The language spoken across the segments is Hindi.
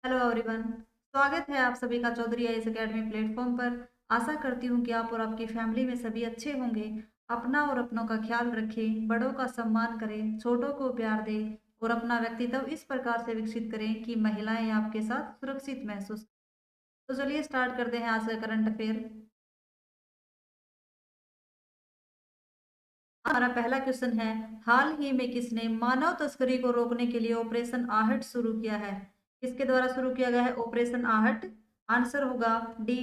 Hello everyone. स्वागत है आप सभी का चौधरी आईएएस एकेडमी प्लेटफॉर्म पर। आशा करती हूँ कि आप और आपकी फैमिली में सभी अच्छे होंगे। अपना और अपनों का ख्याल रखें, बड़ों का सम्मान करें, छोटों को प्यार दें और अपना व्यक्तित्व इस प्रकार से विकसित करें कि महिलाएं आपके साथ सुरक्षित महसूस। तो चलिए स्टार्ट करते हैं आज का करंट अफेयर। हमारा पहला क्वेश्चन है, हाल ही में किसने मानव तस्करी को रोकने के लिए ऑपरेशन आहट शुरू किया है? किसके द्वारा शुरू किया गया है ऑपरेशन आहट? आंसर होगा डी,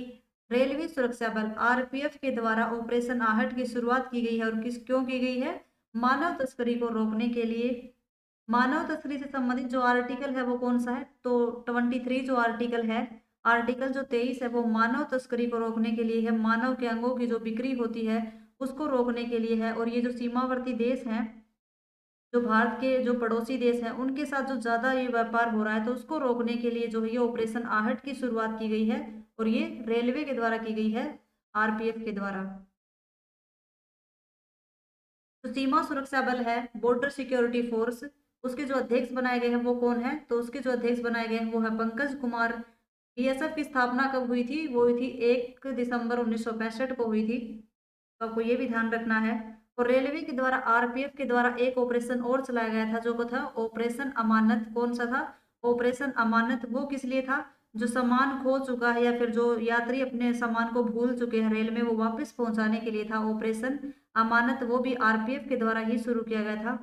रेलवे सुरक्षा बल आरपीएफ के द्वारा ऑपरेशन आहट की शुरुआत की गई है। और किस क्यों की गई है? मानव तस्करी को रोकने के लिए। मानव तस्करी से संबंधित जो आर्टिकल है वो कौन सा है? तो 23 जो आर्टिकल है, आर्टिकल जो 23 है वो मानव तस्करी को रोकने के लिए है। मानव के अंगों की जो बिक्री होती है उसको रोकने के लिए है। और ये जो सीमावर्ती देश हैं, जो भारत के जो पड़ोसी देश हैं, उनके साथ जो ज्यादा ये व्यापार हो रहा है तो उसको रोकने के लिए जो है ये ऑपरेशन आहट की शुरुआत की गई है। और ये रेलवे के द्वारा की गई है, आरपीएफ के द्वारा। तो सीमा सुरक्षा बल है बॉर्डर सिक्योरिटी फोर्स, उसके जो अध्यक्ष बनाए गए हैं वो कौन है? तो उसके जो अध्यक्ष बनाए गए हैं वो है पंकज कुमार। बीएसएफ की स्थापना कब हुई थी? वो हुई थी 1 दिसंबर 1965 को हुई थी। तो आपको ये भी ध्यान रखना है। और रेलवे के द्वारा आरपीएफ के द्वारा एक ऑपरेशन और चलाया गया था, जो को था ऑपरेशन अमानत। कौन सा था ऑपरेशन अमानत? वो किस लिए था? जो सामान खो चुका है या फिर जो यात्री अपने सामान को भूल चुके हैं रेल में, वो वापस पहुंचाने के लिए था ऑपरेशन अमानत। वो भी आरपीएफ के द्वारा ही शुरू किया गया था।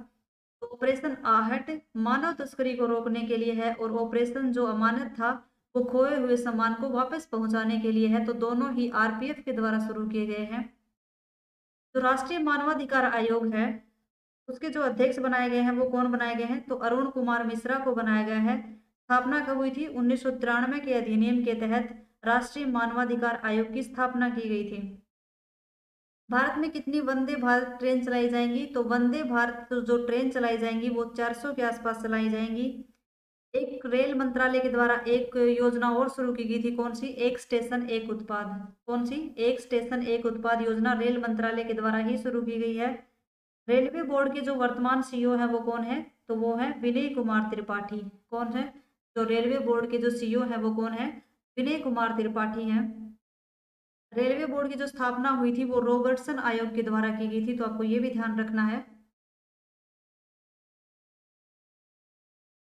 तो ऑपरेशन आहट मानव तस्करी को रोकने के लिए है, और ऑपरेशन जो अमानत था वो खोए हुए सामान को वापस पहुंचाने के लिए है। तो दोनों ही आरपीएफ के द्वारा शुरू किए गए हैं। जो राष्ट्रीय मानवाधिकार आयोग है, उसके जो अध्यक्ष बनाए गए हैं वो कौन बनाए गए हैं? तो अरुण कुमार मिश्रा को बनाया गया है। स्थापना कब हुई थी? 1993 के अधिनियम के तहत राष्ट्रीय मानवाधिकार आयोग की स्थापना की गई थी। भारत में कितनी वंदे भारत ट्रेन चलाई जाएंगी? तो वंदे भारत जो ट्रेन चलाई जाएंगी वो 400 के आसपास चलाई जाएंगी। एक रेल मंत्रालय के द्वारा एक योजना और शुरू की गई थी, कौन सी? एक स्टेशन एक उत्पाद। कौन सी? एक स्टेशन एक उत्पाद योजना रेल मंत्रालय के द्वारा ही शुरू की गई है। रेलवे बोर्ड के जो वर्तमान सीईओ है वो कौन है? तो वो है विनय कुमार त्रिपाठी। कौन है? जो रेलवे बोर्ड के जो सीईओ है वो कौन है? विनय कुमार त्रिपाठी हैं। रेलवे बोर्ड की जो स्थापना हुई थी वो रॉबर्टसन आयोग के द्वारा की गई थी। तो आपको ये भी ध्यान रखना है।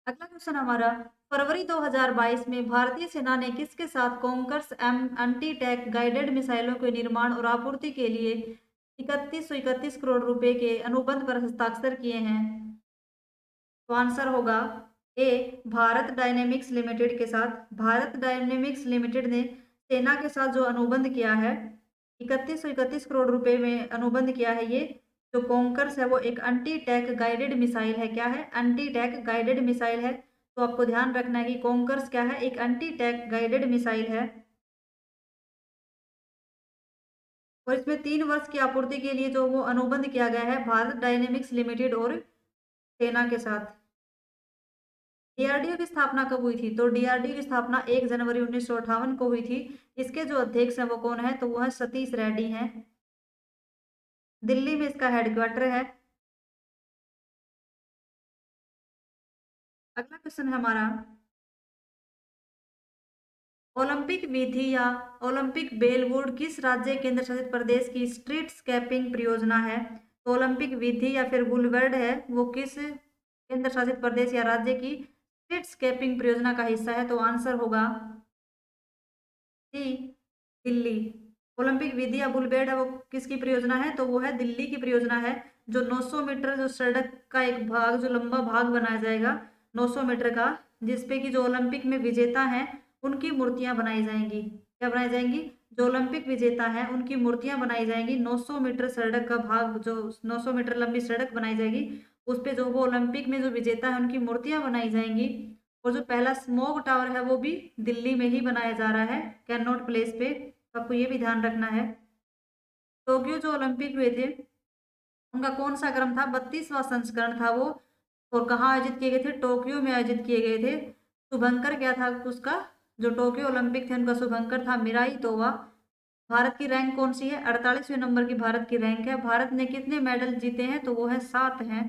अगला क्वेश्चन हमारा, फरवरी 2022 में भारतीय सेना ने किसके साथ Konkurs M anti tank guided मिसाइलों के निर्माण और आपूर्ति के लिए 3131 करोड़ रुपए के अनुबंध पर हस्ताक्षर किए हैं? तो आंसर होगा ए, भारत डायनेमिक्स लिमिटेड के साथ। भारत डायनेमिक्स लिमिटेड ने सेना के साथ जो अनुबंध किया है, 3131 करोड़ रुपए में अनुबंध किया है। ये जो कॉन्कर्स है वो एक एंटी टैंक गाइडेड मिसाइल है। क्या है? एंटी टैंक गाइडेड मिसाइल है। तो आपको ध्यान रखना है कि कॉन्कर्स क्या है? एक एंटी टैंक गाइडेड मिसाइल है। और इसमें 3 वर्ष की आपूर्ति के लिए जो वो अनुबंध किया गया है भारत डायनेमिक्स लिमिटेड और सेना के साथ। डीआरडीओ की स्थापना कब हुई थी? तो डीआरडीओ की स्थापना 1 जनवरी 1958 को हुई थी। इसके जो अध्यक्ष हैं वो कौन है? तो वो है सतीश रेड्डी हैं। दिल्ली में इसका हेडक्वार्टर है। अगला क्वेश्चन है हमारा, ओलंपिक विधि या ओलंपिक बेलवुड किस राज्य केंद्र शासित प्रदेश की स्ट्रीट स्केपिंग परियोजना है? तो ओलंपिक विधि या फिर बुलवर्ड है वो किस केंद्र शासित प्रदेश या राज्य की स्ट्रीट स्केपिंग परियोजना का हिस्सा है? तो आंसर होगा सी, दिल्ली। ओलंपिक विधि या बुलबेड है वो किसकी परियोजना है? तो वो है दिल्ली की परियोजना है। जो 900 मीटर जो सड़क का एक भाग, जो लंबा भाग बनाया जाएगा 900 मीटर का, जिसपे कि जो ओलंपिक में विजेता हैं उनकी मूर्तियां बनाई जाएंगी। क्या बनाई जाएंगी? जो ओलंपिक विजेता हैं उनकी मूर्तियां बनाई जाएंगी। 900 मीटर सड़क का भाग, जो 900 मीटर लंबी सड़क बनाई जाएगी, उस पे जो वो ओलंपिक में जो विजेता है उनकी मूर्तियां बनाई जाएंगी। और जो पहला स्मोक टावर है वो भी दिल्ली में ही बनाया जा रहा है, कैनॉट प्लेस पे। तो आपको ये भी ध्यान रखना है। टोक्यो जो ओलंपिक हुए थे उनका कौन सा क्रम था? 32वां संस्करण था वो। और कहाँ आयोजित किए गए थे? टोक्यो में आयोजित किए गए थे। शुभंकर क्या था उसका? जो टोक्यो ओलंपिक थे उनका शुभंकर था मिराई तोवा। भारत की रैंक कौन सी है? 48वें नंबर की भारत की रैंक है। भारत ने कितने मेडल जीते हैं? तो वो है 7 हैं।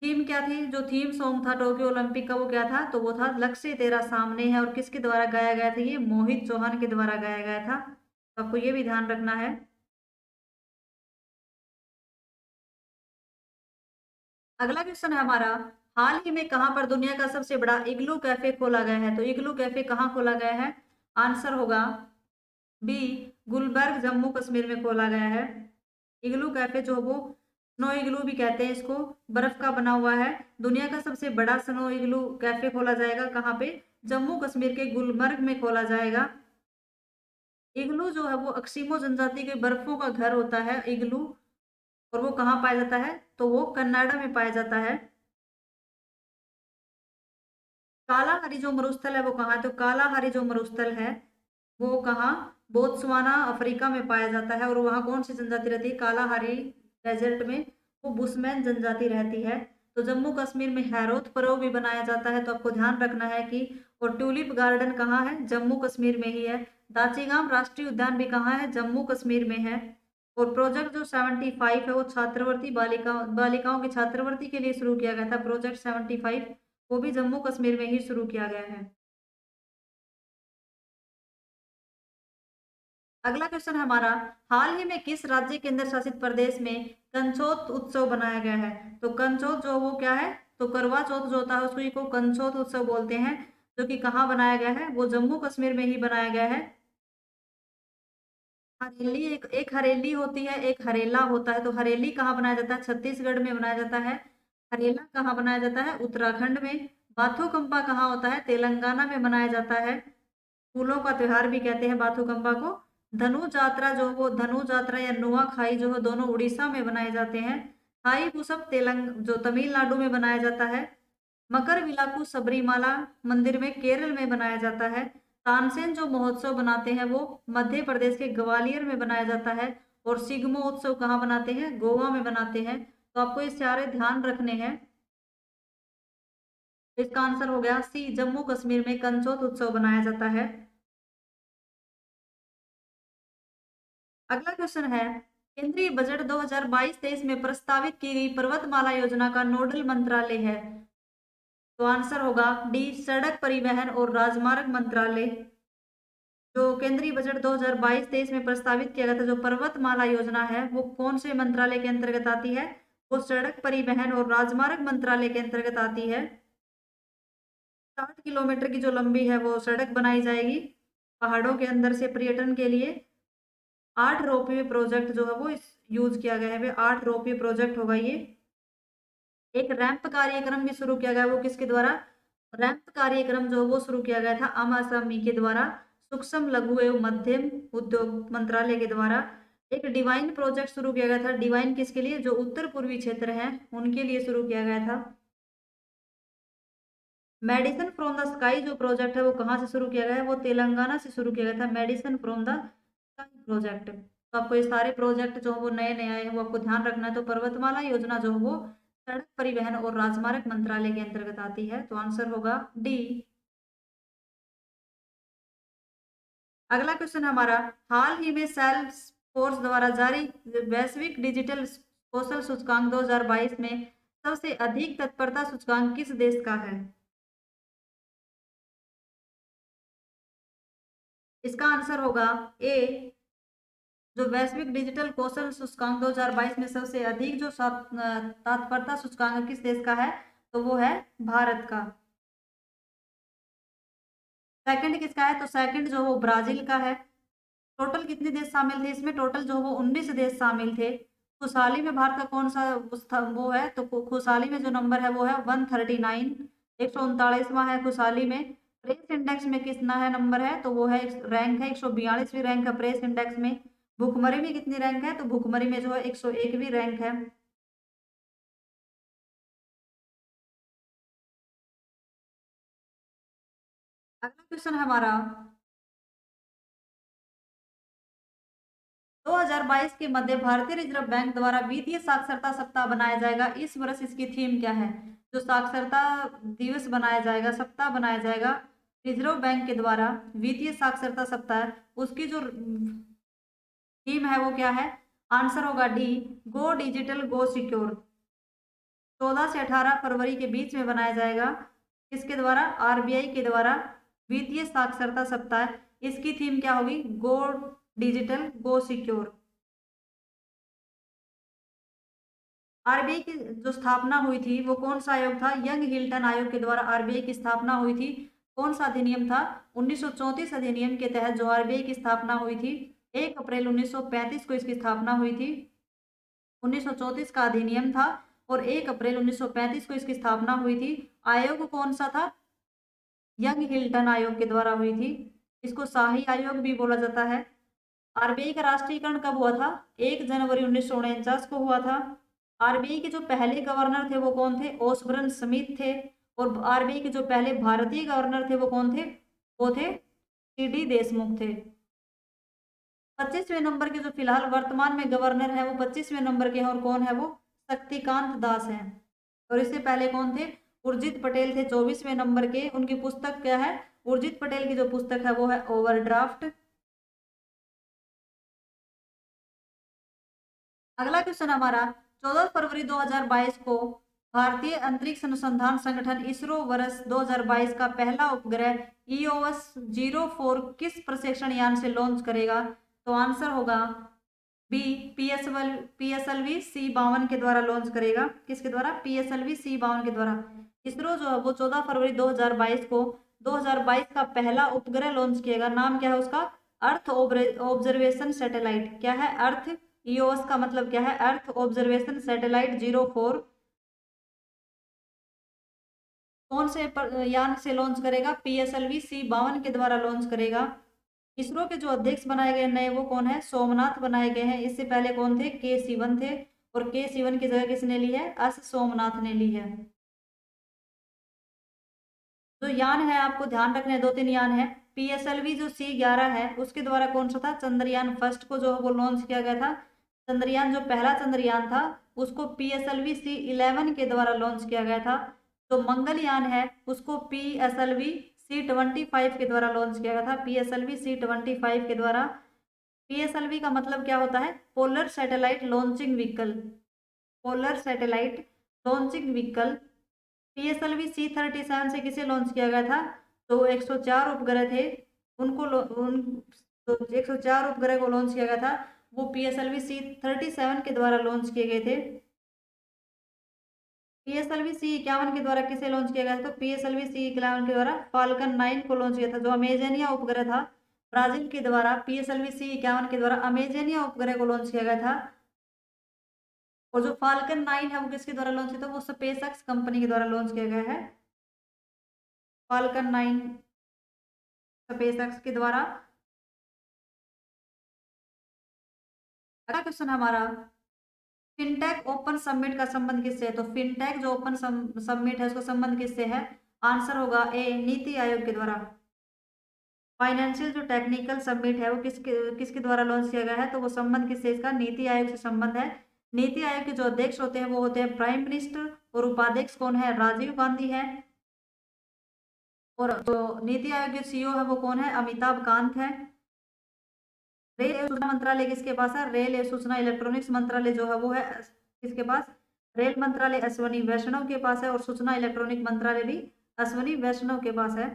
थीम क्या थी? जो थीम सॉन्ग था टोक्यो ओलंपिक का वो क्या था? तो वो था लक्ष्य तेरा सामने है। और किसके द्वारा गाया गया था? ये मोहित चौहान के द्वारा गाया गया था। तो आपको ये भी ध्यान रखना है। अगला क्वेश्चन है हमारा, हाल ही में कहां पर दुनिया का सबसे बड़ा इग्लू कैफे खोला गया है? तो इग्लू कैफे कहाँ खोला गया है? आंसर होगा बी, गुलबर्ग जम्मू कश्मीर में खोला गया है। इग्लू कैफे जो वो स्नो इग्लू भी कहते हैं इसको, बर्फ का बना हुआ है। दुनिया का सबसे बड़ा स्नो इग्लू कैफे खोला जाएगा कहाँ पे? जम्मू कश्मीर के गुलमर्ग में खोला जाएगा। इग्लू जो है वो अक्सिमो जनजाति के बर्फों का घर होता है इग्लू। और वो कहाँ पाया जाता है? तो वो कनाडा में पाया जाता है। कालाहारी जो मरुस्थल है वो कहाँ है? तो कालाहारी जो मरुस्थल है वो कहाँ? बोत्सवाना अफ्रीका में पाया जाता है। और वहाँ कौन सी जनजाति रहती है कालाहारी डेजर्ट में? वो बुशमैन जनजाति रहती है। तो जम्मू कश्मीर में हैरोथ पर्व भी बनाया जाता है। तो आपको ध्यान रखना है कि, और ट्यूलिप गार्डन कहाँ है? जम्मू कश्मीर में ही है। दाचीगाम राष्ट्रीय उद्यान भी कहाँ है? जम्मू कश्मीर में है। और प्रोजेक्ट जो 75 है वो छात्रवृत्ति बालिकाओं की छात्रवृत्ति के लिए शुरू किया गया था। प्रोजेक्ट 75 वो भी जम्मू कश्मीर में ही शुरू किया गया है। अगला क्वेश्चन है हमारा, हाल ही में किस राज्य केंद्र शासित प्रदेश में कंचोत उत्सव बनाया गया है? तो कंचोत जो वो क्या है? तो करवा चौथ जो होता है उसको को कंचोत उत्सव बोलते हैं। जो कि कहाँ बनाया गया है? वो जम्मू कश्मीर में ही बनाया गया है। हरेली एक एक हरेली होती है, एक हरेला होता है। तो हरेली कहाँ बनाया जाता है? छत्तीसगढ़ में बनाया जाता है। हरेला कहाँ बनाया जाता है? उत्तराखंड में। बाथुकम्पा कहाँ होता है? तेलंगाना में बनाया जाता है। फूलों का त्योहार भी कहते हैं बाथुकम्पा को। धनु यात्रा जो वो धनु यात्रा या नुआखाई जो है दोनों उड़ीसा में बनाए जाते हैं। थाई पुसप जो तमिलनाडु में बनाया जाता है। मकर विलाकू सबरीमाला मंदिर में केरल में बनाया जाता है। तानसेन जो महोत्सव बनाते हैं वो मध्य प्रदेश के ग्वालियर में बनाया जाता है। और सिग्मो उत्सव कहाँ बनाते हैं? गोवा में बनाते हैं। तो आपको ये सारे ध्यान रखने हैं। इसका आंसर हो गया सी, जम्मू कश्मीर में कंचोत उत्सव बनाया जाता है। अगला क्वेश्चन है, केंद्रीय बजट 2022-23 में प्रस्तावित की गई पर्वतमाला योजना का नोडल मंत्रालय है? तो आंसर होगा डी, सड़क परिवहन और राजमार्ग मंत्रालय। जो केंद्रीय बजट 2022-23 में प्रस्तावित किया गया था जो पर्वतमाला योजना है वो कौन से मंत्रालय के अंतर्गत आती है? वो सड़क परिवहन और राजमार्ग मंत्रालय के अंतर्गत आती है। 60 किलोमीटर की जो लंबी है वो सड़क बनाई जाएगी पहाड़ों के अंदर से पर्यटन के लिए। 8 रोपवे प्रोजेक्ट जो है वो इस यूज किया गया है। 8 रोपवे प्रोजेक्ट होगा ये। एक रैंप कार्यक्रम भी शुरू किया गया, वो किसके द्वारा? रैंप कार्यक्रम जो वो शुरू किया गया था एमएसएमई के द्वारा, सूक्ष्म लघु एवं मध्यम उद्योग मंत्रालय के द्वारा। एक डिवाइन प्रोजेक्ट शुरू किया गया था। डिवाइन किसके लिए? जो उत्तर पूर्वी क्षेत्र है उनके लिए शुरू किया गया था। मेडिसिन फ्रॉम द स्काई जो प्रोजेक्ट है वो कहाँ से शुरू किया गया है? वो तेलंगाना से शुरू किया गया था, medicine from the sky project. तो आपको ये सारे प्रोजेक्ट जो वो नए नए आए हैं वो आपको ध्यान रखना है। तो पर्वतमाला योजना जो वो सड़क परिवहन और राजमार्ग मंत्रालय के अंतर्गत आती है। तो आंसर होगा डी। अगला क्वेश्चन हमारा, हाल ही में सेल्स फोर्स द्वारा जारी वैश्विक डिजिटल कौशल सूचकांक 2022 में सबसे अधिक तत्परता सूचकांक किस देश का है? इसका आंसर होगा ए, जो वैश्विक डिजिटल कौशल सूचकांक 2022 में सबसे अधिक जो तत्परता सूचकांक किस देश का है? तो वो है भारत का। सेकंड किसका है? तो सेकंड जो वो ब्राजील का है। टोटल कितने देश शामिल थे इसमें? टोटल जो वो 19 देश शामिल थे। खुशहाली में भारत का कौन सा वो है? तो खुशहाली में जो नंबर है वो है 139, 139वां है खुशहाली में। प्रेस इंडेक्स में कितना है नंबर है? तो वो है रैंक है 142वीं रैंक है प्रेस इंडेक्स में। भुखमरी में कितनी रैंक है? तो भुखमरी में जो है 101वीं रैंक है। अगला क्वेश्चन है हमारा, 2022 के मध्य भारतीय रिजर्व बैंक द्वारा वित्तीय साक्षरता सप्ताह बनाया जाएगा। इस वर्ष इसकी थीम क्या है? जो साक्षरता दिवस बनाया जाएगा, सप्ताह बनाया जाएगा रिजर्व बैंक के द्वारा, वित्तीय साक्षरता सप्ताह, उसकी जो थीम है वो क्या है? आंसर होगा डी, गो डिजिटल गो सिक्योर। 14 से 18 फरवरी के बीच में बनाया जाएगा। किसके द्वारा? आरबीआई के द्वारा वित्तीय साक्षरता सप्ताह। इसकी थीम क्या होगी? गो डिजिटल गो सिक्योर। आरबीआई की जो स्थापना हुई थी वो कौन सा आयोग था? यंग हिल्टन आयोग के द्वारा आरबीआई की स्थापना हुई थी। कौन सा अधिनियम था? 1934 अधिनियम के तहत जो आरबीआई की स्थापना हुई थी। 1 अप्रैल 1935 को इसकी स्थापना हुई थी। 1934 का अधिनियम था और 1 अप्रैल 1935 को इसकी स्थापना हुई थी। आयोग कौन सा था? यंग हिल्टन आयोग के द्वारा हुई थी। इसको शाही आयोग भी बोला जाता है। आरबीआई का राष्ट्रीयकरण कब हुआ था? 1 जनवरी 1949 को हुआ था। आरबीआई के जो पहले गवर्नर थे वो कौन थे? ओसबरन स्मिथ थे। और आरबीआई के जो पहले भारतीय गवर्नर थे वो कौन थे? वो थे सीडी देशमुख थे। 25वें नंबर के जो फिलहाल वर्तमान में गवर्नर है वो 25वें नंबर के हैं और कौन है वो? शक्तिकांत दास हैं। और इससे पहले कौन थे? उर्जित पटेल थे 24वें नंबर के। उनकी पुस्तक क्या है? उर्जित पटेल की जो पुस्तक है वो है ओवरड्राफ्ट। अगला क्वेश्चन हमारा 14 फरवरी 2022 को भारतीय अंतरिक्ष अनुसंधान संगठन इसरो वर्ष 2022 का पहला उपग्रह EOS 04 किस प्रक्षेपण यान से लॉन्च करेगा? तो आंसर होगा बी, PSLV C52 के द्वारा लॉन्च करेगा। किसके द्वारा? PSLV C52 के द्वारा। इसरो जो है वो 14 फरवरी 2022 को 2022 का पहला उपग्रह लॉन्च किएगा। नाम क्या है उसका? Earth observation satellite. क्या है? अर्थ। EOS का मतलब क्या है? अर्थ ऑब्जर्वेशन सैटेलाइट 04 कौन से यान से लॉन्च करेगा? PSLV C52 के द्वारा लॉन्च करेगा। इसरो के जो अध्यक्ष बनाए गए नए वो कौन है? सोमनाथ बनाए गए हैं। इससे पहले कौन थे? के सिवन थे। और के सिवन की जगह किसने ली है? एस सोमनाथ ने ली है। जो यान है आपको ध्यान रखने 2-3 यान है। PSLV जो C11 है उसके द्वारा कौन सा था? चंद्रयान फर्स्ट को जो वो लॉन्च किया गया था। चंद्रयान जो पहला चंद्रयान था उसको PSLV C11 के द्वारा लॉन्च किया गया था। जो मंगलयान है उसको PSLV C25 के द्वारा लॉन्च किया गया था। PSLV C25 के द्वारा। PSLV का मतलब क्या होता है? Polar satellite launching vehicle. Polar satellite launching vehicle. PSLV C37 से किसे लॉन्च किया गया था? तो 104 उपग्रह थे उनको उन तो 104 उपग्रह को लॉन्च किया गया था। वो PSLV C37 के द्वारा लॉन्च किए गए थे। PSLV C51 के द्वारा किसे लॉन्च किया गया था? तो PSLV C51 के द्वारा फाल्कन 9 को लॉन्च किया था। जो अमेजनिया उपग्रह था ब्राजील के द्वारा PSLV C51 के द्वारा अमेजनिया उपग्रह को लॉन्च किया गया था। और जो फाल्कन 9 है वो किसके द्वारा लॉन्च किया था? वो स्पेसएक्स कंपनी के द्वारा लॉन्च किया गया है। फाल्कन 9 स्पेसएक्स के द्वारा। अगला क्वेश्चन हमारा फिनटेक ओपन समिट का संबंध किससे है? तो फिनटेक जो ओपन समिट है उसका संबंध किससे है? आंसर होगा ए, नीति आयोग के द्वारा। फाइनेंशियल जो टेक्निकल समिट है वो किसके किसके द्वारा लॉन्च किया गया है? तो वो संबंध किससे? इसका नीति आयोग से संबंध है। नीति आयोग के जो अध्यक्ष होते हैं वो होते हैं प्राइम मिनिस्टर और उपाध्यक्ष कौन है? राजीव गांधी है। और जो नीति आयोग के CEO है वो कौन है? अमिताभ कांत है। रेल एवं सूचना मंत्रालय किसके पास है? रेल एवं सूचना इलेक्ट्रॉनिक्स मंत्रालय जो है वो है किसके पास? रेल मंत्रालय अश्वनी वैष्णव के पास है। और सूचना इलेक्ट्रॉनिक मंत्रालय भी अश्वनी वैष्णव के पास है।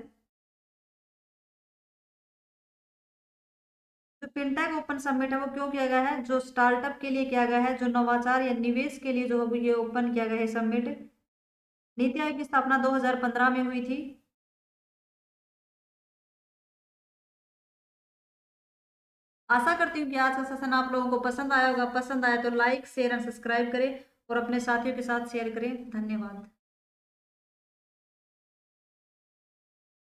जो फिनटेक ओपन समिट है वो क्यों किया गया है? जो स्टार्टअप के लिए किया गया है, जो नवाचार या निवेश के लिए जो है ये ओपन किया गया है समिट। नीति आयोग की स्थापना 2015 में हुई थी। आशा करती हूँ कि आज का सेशन आप लोगों को पसंद आया होगा। पसंद आया तो लाइक शेयर एंड सब्सक्राइब करें और अपने साथियों के साथ शेयर करें। धन्यवाद।